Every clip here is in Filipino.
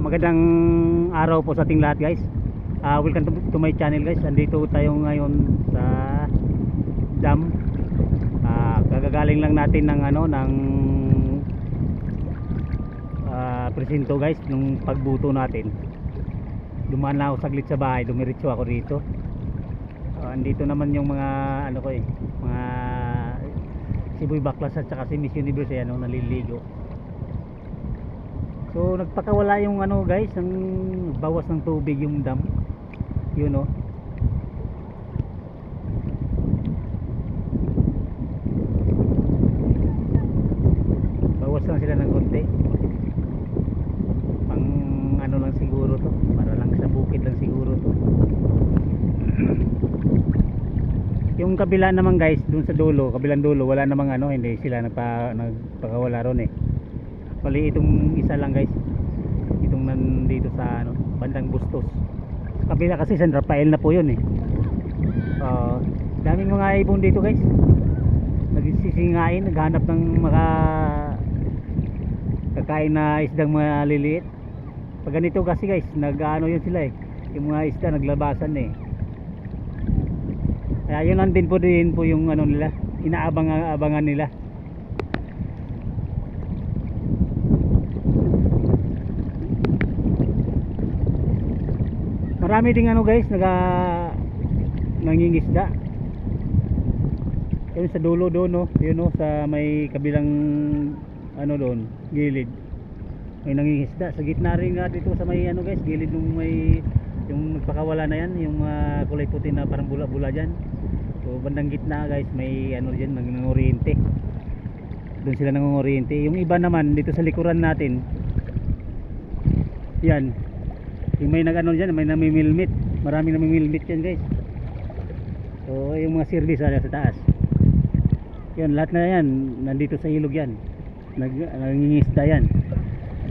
Magandang araw po sa ating lahat guys. Welcome to my channel guys. Andito tayo ngayon sa dam. Kagagaling lang natin ng presinto guys, nung pagbuto natin. Dumaan lang ako saglit sa bahay, dumiretso ako dito. Andito naman yung mga mga Siboy Baklas at saka si Miss Universe naliligo. So nagpakawala yung guys, ang bawas ng tubig yung dam. Yun oh. Bawas lang sila ng konti. Pang lang siguro to, para lang sa bukid lang siguro to. Yung kabila naman guys, dun sa dulo, kabilang dulo, wala namang hindi sila nagpakawala ron eh. Bali itong isa lang guys, itong nandito sa bandang Bustos. Sa kabila kasi San Rafael na po yun eh. Daming mga ibon dito guys, nagsisingain, naghanap ng kakain na isdang maliliit. Pag ganito kasi guys, yun sila eh, yung mga isda naglabasan eh. Kaya yun din po yung nila, inaabang-abangan nila. Marami ding guys, nangingisda. Yun sa dulo doon no, yun no, sa may kabilang doon, gilid. May nangingisda sa gitna rin nga dito sa may guys, gilid nung may yung nagpakawala na yan, yung kulay puti na parang bula-bula diyan. So bandang gitna guys, may diyan nangungoriente. Doon sila nangungoriente. Yung iba naman dito sa likuran natin. Yan. Yung may diyan, may namimilmit. Marami namimilmit yan guys. So yung mga service sa taas. Yan, lahat na yan nandito sa ilog yan. Nangingisda yan.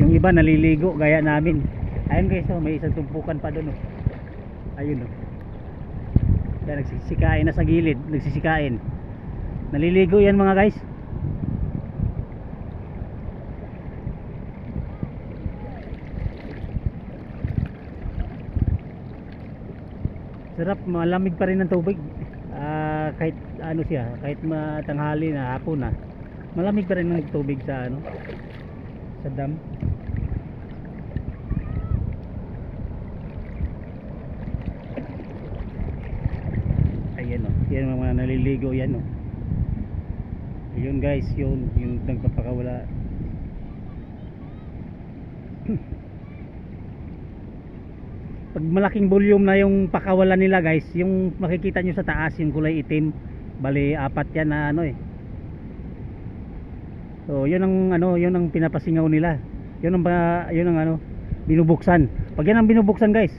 Yung iba naliligo gaya namin. Ayun guys, may isang tumpukan pa doon oh. Ayun oh. Yan, nagsisikain na sa gilid, nagsisikain. Naliligo yan mga guys. Sarap, malamig pa rin ang tubig. Kahit siya, kahit matanghali na, hapon na, malamig pa rin ang tubig sa sa dam. Ayan oh, yan mga naliligo yan oh. Ayun guys, yung nagpapakawala. Pag malaking volume na yung pakawalan nila guys, yung makikita nyo sa taas, yung kulay itim, bali apat yan na so yun ang pinapasingaw nila. Yun ang binubuksan. Pag yan ang binubuksan guys,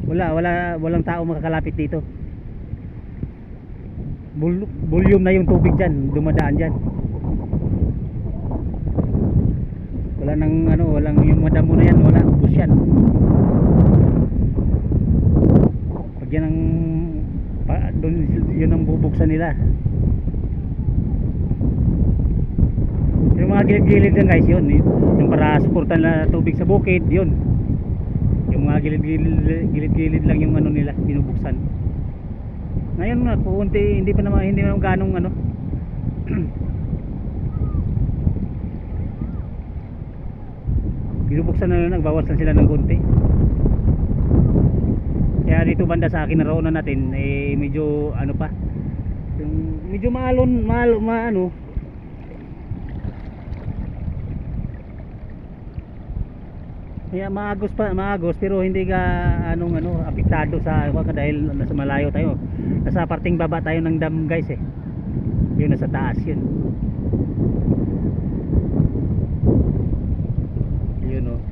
walang tao makakalapit dito. Volume na yung tubig dyan, dumadaan dyan. Walang yung madamo na yan, wala, ubos yan. Yan ang yun ang bubuksan nila. Yung mga gilid-gilid lang guys, yun yung para suportan na tubig sa bukid, yun yung mga gilid-gilid lang yung nila binubuksan. Ngayon nga kuunti, hindi naman ganong binubuksan na, nagbawas lang sila ng konti. Kaya dito banda sa akin na roonan natin medyo pa, yung medyo kaya maagos pero hindi ka apektado sa dahil nasa malayo tayo, nasa parting baba tayo ng dam guys eh. Yun nasa taas yun. Yun oh.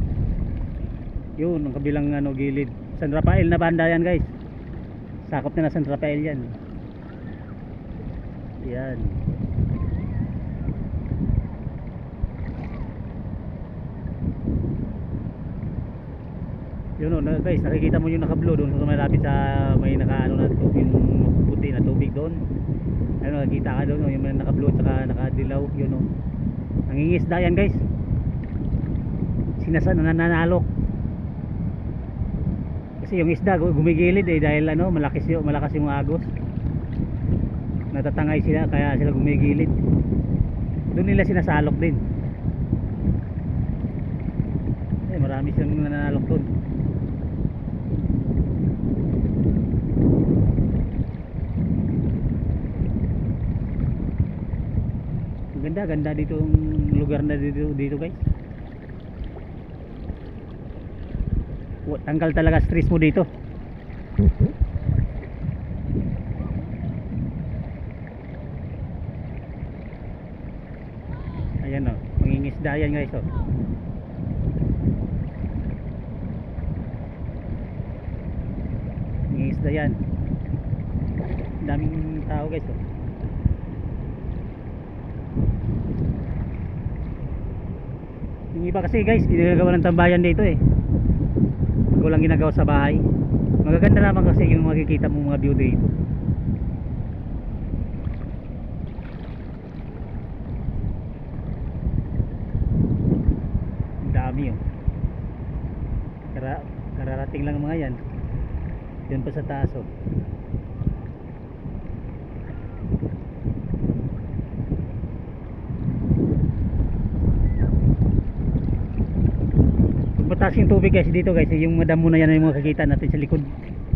Yun ang kabilang gilid. San Rafael na banda yan guys. Sakop na San Rafael yan. Yan. Yun guys, nakikita mo yung naka-blue doon sa malapit sa may na tubig, yung puti na tubig doon. Ayun, nakikita ka doon yung naka-blue at naka-dilaw, yun oh. Nangingisda yan guys. nananalok. Kasi yung isda gumigilid dahil malakas yung agos. Natatangay sila kaya sila gumigilid. Doon nila sinasalok din. Marami silang nananalok doon. Ganda dito yung lugar na dito guys. Tanggal talaga stress mo dito. Ayan o, mangingisda yan guys o. Mangingisda yan. Daming tao guys o. Yung iba kasi guys, ginagawa ng tambayan dito eh. Walang ginagawa sa bahay. Magaganda naman kasi yung makikita mo mga view dito. Ang dami yun. Kararating lang mga yan. Yun pa sa taas oh. Mataas yung tubig guys dito guys, yung madamo na yan yung makikita natin sa likod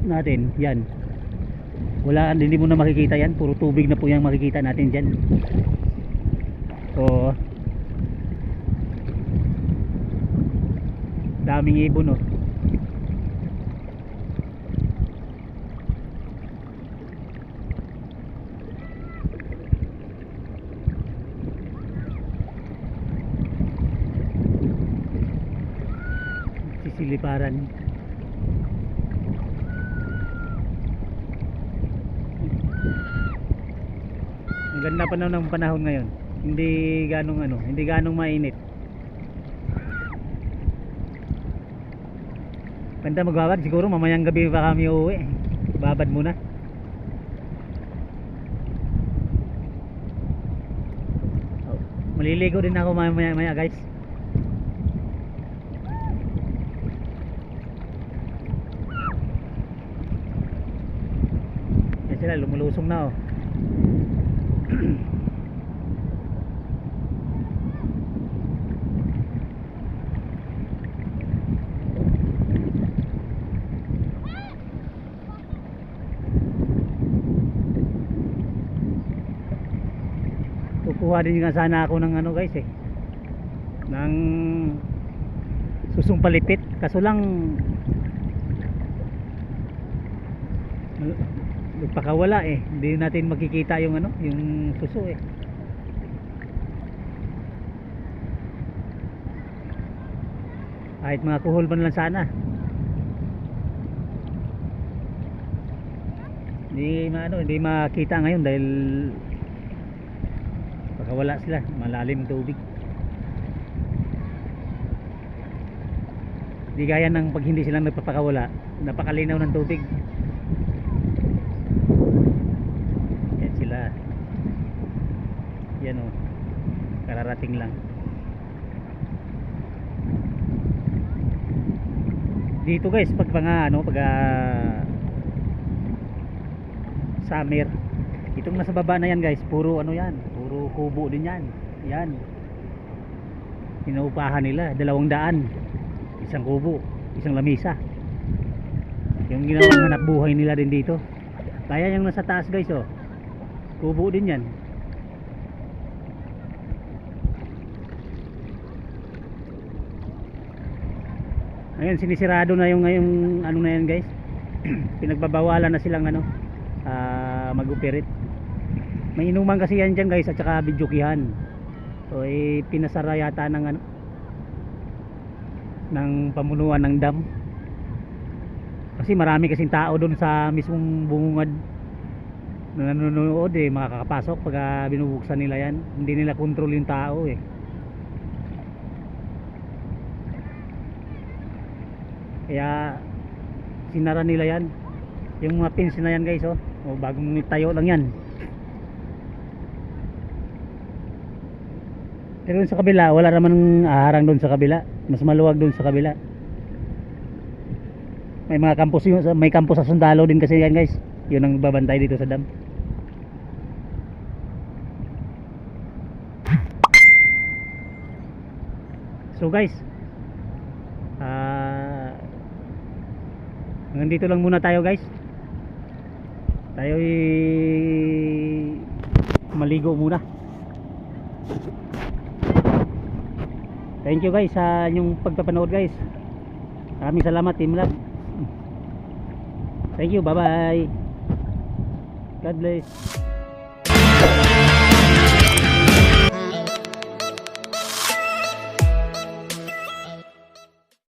natin, yan. Hindi mo na makikita yan, puro tubig na po yung makikita natin dyan. So daming ibon oh. Siliparan. Ang ganda pa ng panahon ngayon. Hindi ganong mainit. Ganda magbabad siguro mamayang gabi pa kami uuwi. Babad muna. Maliligo din ako maya guys. Sila lumulusong na oh. Kukuha din nga sana ako ng guys eh, ng susong palipit, kaso lang nagpakawala eh, hindi natin makikita yung yung suso eh. Kahit mga kuhol man lang sana, hindi makita ngayon dahil pakawala sila, malalim tubig. Hindi gaya ng pag hindi silang nagpapakawala, napakalinaw ng tubig. Yan o, kararating lang dito guys. Pag summer, itong nasa baba na yan guys, puro puro kubo din yan. Yan, inuupahan nila 200, isang kubo, isang lamisa. Yung ginawang hanap buhay nila din dito. Kaya yung nasa taas guys oh, kubo din yan. Ayun, sinisirado na yung na yan guys. Pinagbabawalan na silang mag-operate. May inuman kasi yan dyan guys, at saka bidyukihan. So pinasara yata ng pamunuan ng dam. Kasi marami kasing tao doon sa mismong bungungad na nanonood eh, makakapasok pag binubuksan nila yan. Hindi nila control yung tao eh. Kaya sinara nila yan, yung mga pins na yan guys oh. Bagong tayo lang yan. Pero sa kabila wala naman harang doon sa kabila. Mas maluwag doon sa kabila. May mga campus yun, may campus sa Sundalo din kasi yan guys. Yun ang babantay dito sa dam. So guys, hanggang dito lang muna tayo guys. Tayo maligo muna. Thank you guys sa inyong pagpapanood guys. Maraming salamat Team Lab. Thank you, bye bye. God bless.